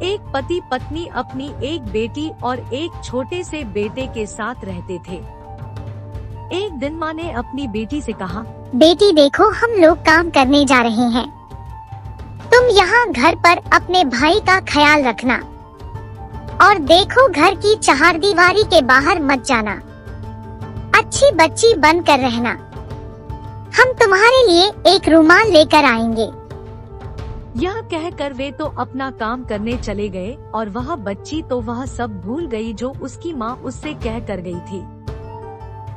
एक पति पत्नी अपनी एक बेटी और एक छोटे से बेटे के साथ रहते थे। एक दिन माँ ने अपनी बेटी से कहा, बेटी देखो, हम लोग काम करने जा रहे हैं। तुम यहाँ घर पर अपने भाई का ख्याल रखना और देखो घर की चारदीवारी के बाहर मत जाना। अच्छी बच्ची बनकर रहना। हम तुम्हारे लिए एक रुमाल लेकर आएंगे। यह कहकर वे तो अपना काम करने चले गए और वह बच्ची तो वह सब भूल गई जो उसकी माँ उससे कह कर गई थी।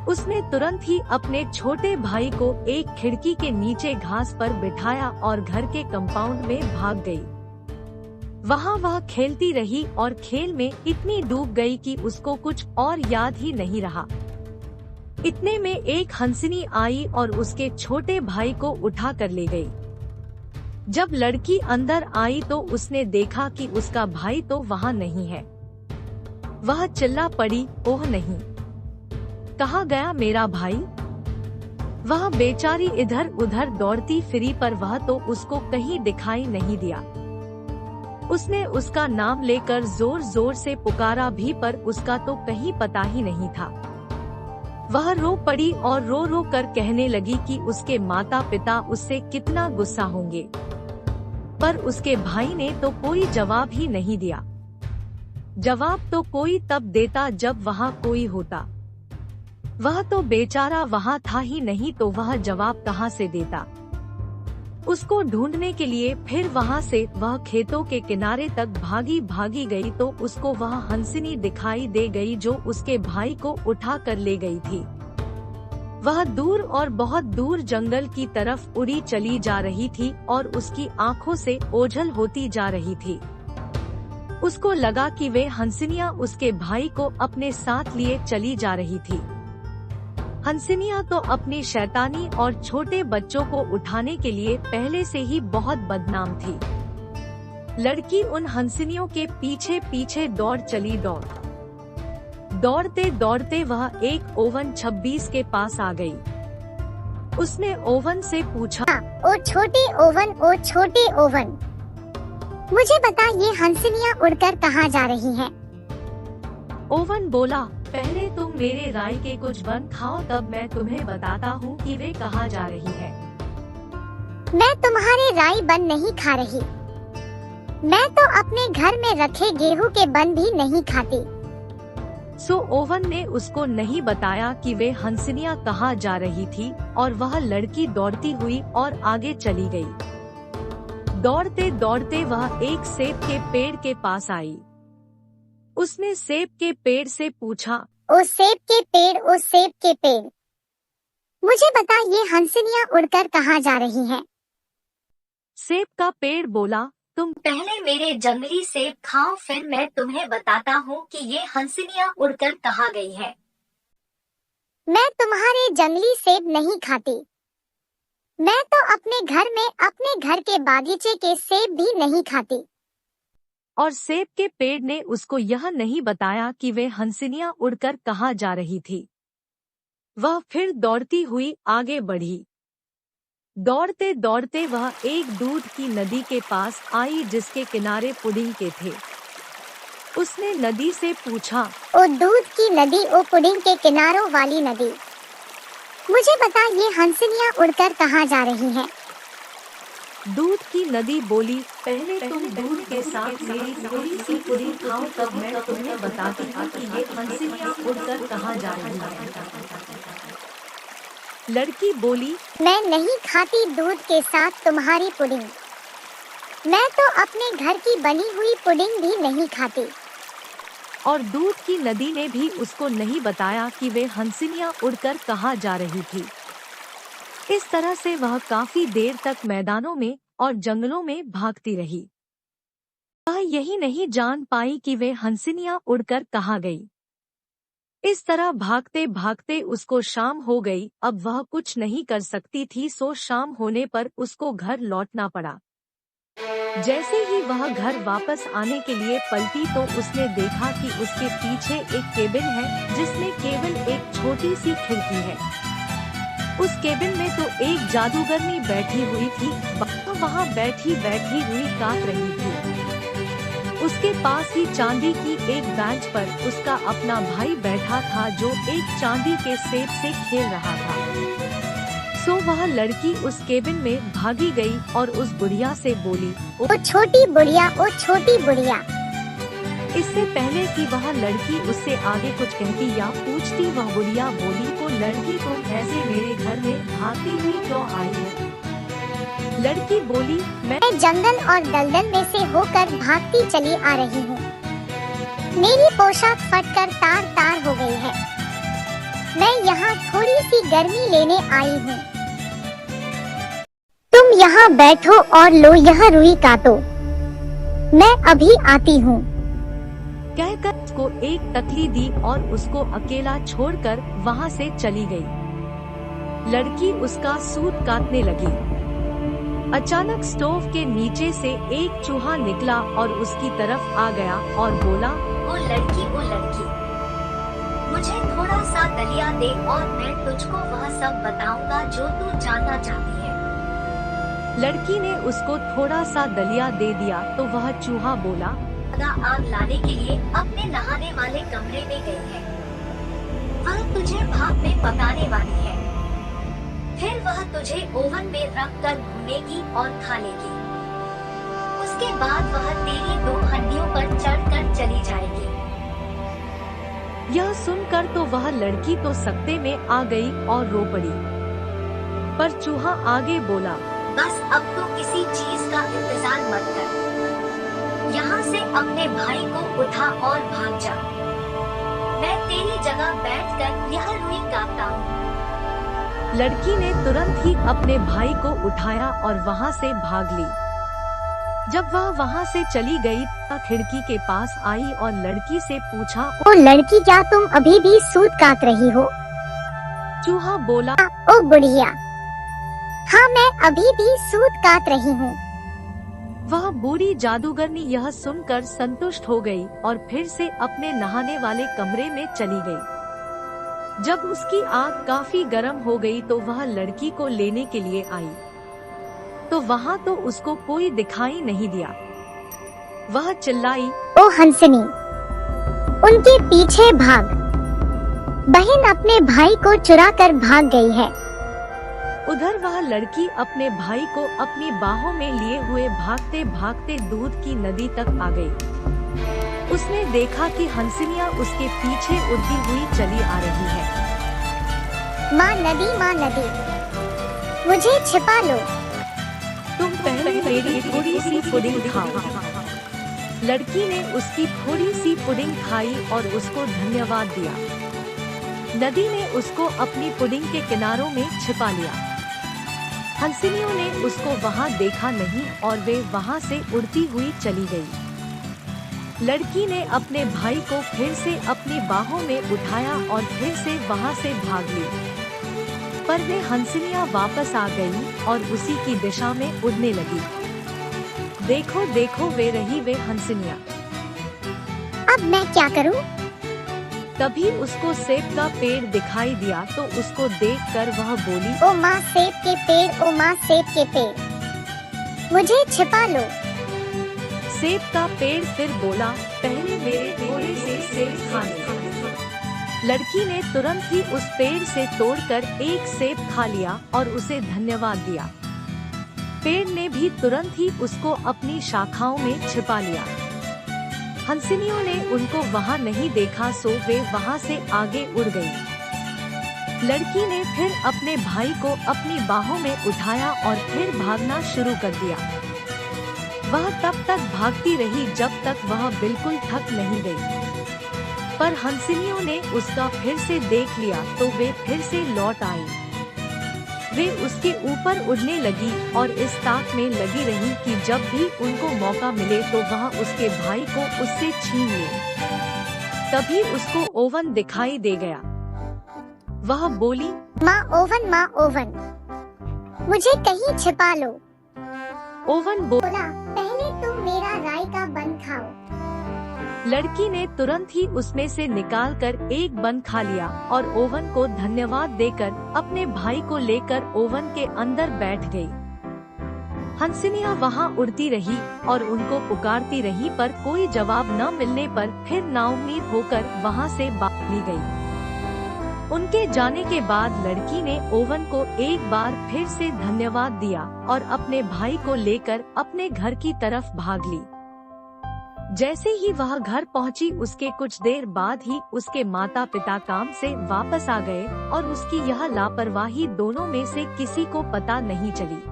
उसने तुरंत ही अपने छोटे भाई को एक खिड़की के नीचे घास पर बिठाया और घर के कंपाउंड में भाग गई। वहाँ वह खेलती रही और खेल में इतनी डूब गई कि उसको कुछ और याद ही नहीं रहा। इतने में एक हंसनी आई और उसके छोटे भाई को उठा कर ले गई। जब लड़की अंदर आई तो उसने देखा कि उसका भाई तो वहाँ नहीं है। वह चिल्ला पड़ी, ओह नहीं, कहाँ गया मेरा भाई? वह बेचारी इधर उधर दौड़ती फिरी पर वह तो उसको कहीं दिखाई नहीं दिया। उसने उसका नाम लेकर जोर जोर से पुकारा भी पर उसका तो कहीं पता ही नहीं था। वह रो पड़ी और रो रो कर कहने लगी कि उसके माता पिता उससे कितना गुस्सा होंगे, पर उसके भाई ने तो कोई जवाब ही नहीं दिया। जवाब तो कोई तब देता जब वहाँ कोई होता। वह तो बेचारा वहाँ था ही नहीं तो वह जवाब कहाँ से देता। उसको ढूंढने के लिए फिर वहाँ से वह खेतों के किनारे तक भागी भागी गई तो उसको वह हंसनी दिखाई दे गई जो उसके भाई को उठा कर ले गई थी। वह दूर और बहुत दूर जंगल की तरफ उड़ी चली जा रही थी और उसकी आंखों से ओझल होती जा रही थी। उसको लगा कि वे हंसनियाँ उसके भाई को अपने साथ लिए चली जा रही थी। हंसनियाँ तो अपनी शैतानी और छोटे बच्चों को उठाने के लिए पहले से ही बहुत बदनाम थी। लड़की उन हंसनियों के पीछे पीछे दौड़ चली। दौड़ते दौड़ते वह एक ओवन 26 के पास आ गई। उसने ओवन से पूछा, ओ छोटे ओवन, ओ छोटे ओवन, मुझे बता ये हंसनियाँ उड़कर कहाँ जा रही हैं? ओवन बोला, पहले तुम मेरे राई के कुछ बन खाओ तब मैं तुम्हें बताता हूँ कि वे कहाँ जा रही है। मैं तुम्हारे राई बन नहीं खा रही। मैं तो अपने घर में रखे गेहूं के बन भी नहीं खाती। सो ओवन ने उसको नहीं बताया कि वे हंसनियाँ कहाँ जा रही थी और वह लड़की दौड़ती हुई और आगे चली गई। दौड़ते दौड़ते वह एक सेब के पेड़ के पास आई। उसने सेब के पेड़ से पूछा, ओ सेब के पेड़, ओ सेब के पेड़, मुझे बता ये हंसनियाँ उड़कर कहाँ जा रही हैं? सेब का पेड़ बोला, तुम पहले मेरे जंगली सेब खाओ फिर मैं तुम्हें बताता हूँ कि ये हंसनियाँ उड़कर कहाँ गई है। मैं तुम्हारे जंगली सेब नहीं खाती। मैं तो अपने घर में अपने घर के बागीचे के सेब भी नहीं खाती। और सेब के पेड़ ने उसको यह नहीं बताया कि वे हंसनियाँ उड़कर कहाँ जा रही थी। वह फिर दौड़ती हुई आगे बढ़ी। दौड़ते दौड़ते वह एक दूध की नदी के पास आई जिसके किनारे पुडिंग के थे। उसने नदी से पूछा, ओ दूध की नदी, ओ पुडिंग के किनारों वाली नदी, मुझे बता ये हंसनियाँ उड़कर कहाँ जा रही हैं? दूध की नदी बोली, पहले तुम दूध के साथ मेरी थोड़ी सी पुडिंग खाओ तब मैं तुम्हें बताती हूँ कि ये हंसनियाँ उड़कर कहाँ जा रही हैं। लड़की बोली, मैं नहीं खाती दूध के साथ तुम्हारी पुडिंग। मैं तो अपने घर की बनी हुई पुडिंग भी नहीं खाती। और दूध की नदी ने भी उसको नहीं बताया कि वे हंसनियाँ उड़कर कहाँ जा रही थी। इस तरह से वह काफी देर तक मैदानों में और जंगलों में भागती रही। वह यही नहीं जान पाई कि वे हंसनियाँ उड़कर कहाँ गई। इस तरह भागते भागते उसको शाम हो गई। अब वह कुछ नहीं कर सकती थी सो शाम होने पर उसको घर लौटना पड़ा। जैसे ही वह घर वापस आने के लिए पलटी तो उसने देखा कि उसके पीछे एक केबिन है जिसमें केवल एक छोटी सी खिड़की है। उस केबिन में तो एक जादूगरनी बैठी हुई थी। वहाँ बैठी बैठी हुई काट रही थी। उसके पास ही चांदी की एक बेंच पर उसका अपना भाई बैठा था जो एक चांदी के सेब से खेल रहा था। सो वह लड़की उस केबिन में भागी गई और उस बुढ़िया से बोली, ओ छोटी बुढ़िया, ओ छोटी बुढ़िया। इससे पहले कि वह लड़की उससे आगे कुछ कहती या पूछती, वह बुढ़िया बोली, तो लड़की तुम ऐसे मेरे घर में भागती हुई क्यों आई हो? लड़की बोली, मैं जंगल और दलदल में से होकर भागती चली आ रही हूँ। मेरी पोशाक फटकर तार तार हो गई है। मैं यहाँ थोड़ी सी गर्मी लेने आई हूँ। तुम यहाँ बैठो और लो यह रुई काटो। मैं अभी आती हूँ। कहकर उसको एक तकली दी और उसको अकेला छोड़कर वहाँ से चली गई। लड़की उसका सूट काटने लगी। अचानक स्टोव के नीचे से एक चूहा निकला और उसकी तरफ आ गया और बोला, ओ लड़की, मुझे थोड़ा सा दलिया दे और मैं तुझको वह सब बताऊंगा जो तू जानना चाहती है। लड़की ने उसको थोड़ा सा दलिया दे दिया तो वह चूहा बोला, आग लाने के लिए अपने नहाने वाले कमरे में गई है। वह तुझे भाप में पकाने वाली है। फिर वह तुझे ओवन में रख कर भूनेगी और खा लेगी। उसके बाद वह तेरी 2 हड्डियों पर चढ़कर चली जाएगी। यह सुनकर तो वह लड़की तो सकते में आ गई और रो पड़ी। पर चूहा आगे बोला, बस अब तो किसी चीज का इंतजार मत कर। यहाँ से अपने भाई को उठा और भाग जा। मैं तेरी जगह बैठकर यह रुई काटता हूँ। लड़की ने तुरंत ही अपने भाई को उठाया और वहाँ से भाग ली। जब वह वहाँ से चली गई, खिड़की के पास आई और लड़की से पूछा, ओ लड़की, क्या तुम अभी भी सूत काट रही हो? चूहा बोला, ओ बुढ़िया, हाँ मैं अभी भी सूत काट रही हूँ। वह बूढ़ी जादूगरनी यह सुनकर संतुष्ट हो गई और फिर से अपने नहाने वाले कमरे में चली गई। जब उसकी आग काफी गर्म हो गई तो वह लड़की को लेने के लिए आई, तो वहाँ तो उसको कोई दिखाई नहीं दिया। वह चिल्लाई, ओ हंसनी, उनके पीछे भाग। बहन अपने भाई को चुरा कर भाग गई है। उधर वह लड़की अपने भाई को अपनी बाहों में लिए हुए भागते भागते दूध की नदी तक आ गई। उसने देखा कि हंसनिया उसके पीछे उड़ती हुई चली आ रही है। माँ नदी, मुझे छिपा लो। तुम पहले मेरी थोड़ी सी पुडिंग खाओ। लड़की ने उसकी थोड़ी सी पुडिंग खाई और उसको धन्यवाद दिया। नदी ने उसको अपनी पुडिंग के किनारों में छिपा लिया। हंसनियों ने उसको वहाँ देखा नहीं और वे वहाँ से उड़ती हुई चली गई। लड़की ने अपने भाई को फिर से अपनी बाहों में उठाया और फिर से वहाँ से भाग ली, पर वे हंसनियाँ वापस आ गईं और उसी की दिशा में उड़ने लगी। देखो देखो वे रही वे हंसनियाँ। अब मैं क्या करूं? तभी उसको सेब का पेड़ दिखाई दिया तो उसको देखकर वह बोली, ओ माँ सेब के पेड़, ओ माँ सेब के पेड़, मुझे छिपा लो। सेब का पेड़ फिर बोला, पहले मेरे थोड़े से सेब खाने। लड़की ने तुरंत ही उस पेड़ से तोड़कर एक सेब खा लिया और उसे धन्यवाद दिया। पेड़ ने भी तुरंत ही उसको अपनी शाखाओं में छिपा लिया। हंसनियों ने उनको वहाँ नहीं देखा, सो वे वहाँ से आगे उड़ गई। लड़की ने फिर अपने भाई को अपनी बाहों में उठाया और फिर भागना शुरू कर दिया। वह तब तक भागती रही जब तक वह बिल्कुल थक नहीं गई। पर हंसनियों ने उसका फिर से देख लिया तो वे फिर से लौट आई। वे उसके ऊपर उड़ने लगी और इस ताक में लगी रही कि जब भी उनको मौका मिले तो वह उसके भाई को उससे छीन ले। तभी उसको ओवन दिखाई दे गया। वह बोली, माँ ओवन, मुझे कहीं छिपा लो। ओवन बोला, पहले तुम मेरा राई का बन खाओ। लड़की ने तुरंत ही उसमें से निकालकर एक बन खा लिया और ओवन को धन्यवाद देकर अपने भाई को लेकर ओवन के अंदर बैठ गई। हंसिनिया वहाँ उड़ती रही और उनको पुकारती रही, पर कोई जवाब न मिलने पर फिर नाउम्मीद होकर वहाँ से भाग ली गई। उनके जाने के बाद लड़की ने ओवन को एक बार फिर से धन्यवाद दिया और अपने भाई को लेकर अपने घर की तरफ भाग ली। जैसे ही वह घर पहुंची, उसके कुछ देर बाद ही उसके माता पिता काम से वापस आ गए और उसकी यह लापरवाही दोनों में से किसी को पता नहीं चली।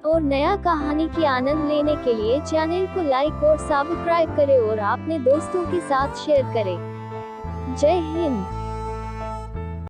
और नया कहानी की आनंद लेने के लिए चैनल को लाइक और सब्सक्राइब करें और अपने दोस्तों के साथ शेयर करें। जय हिंद।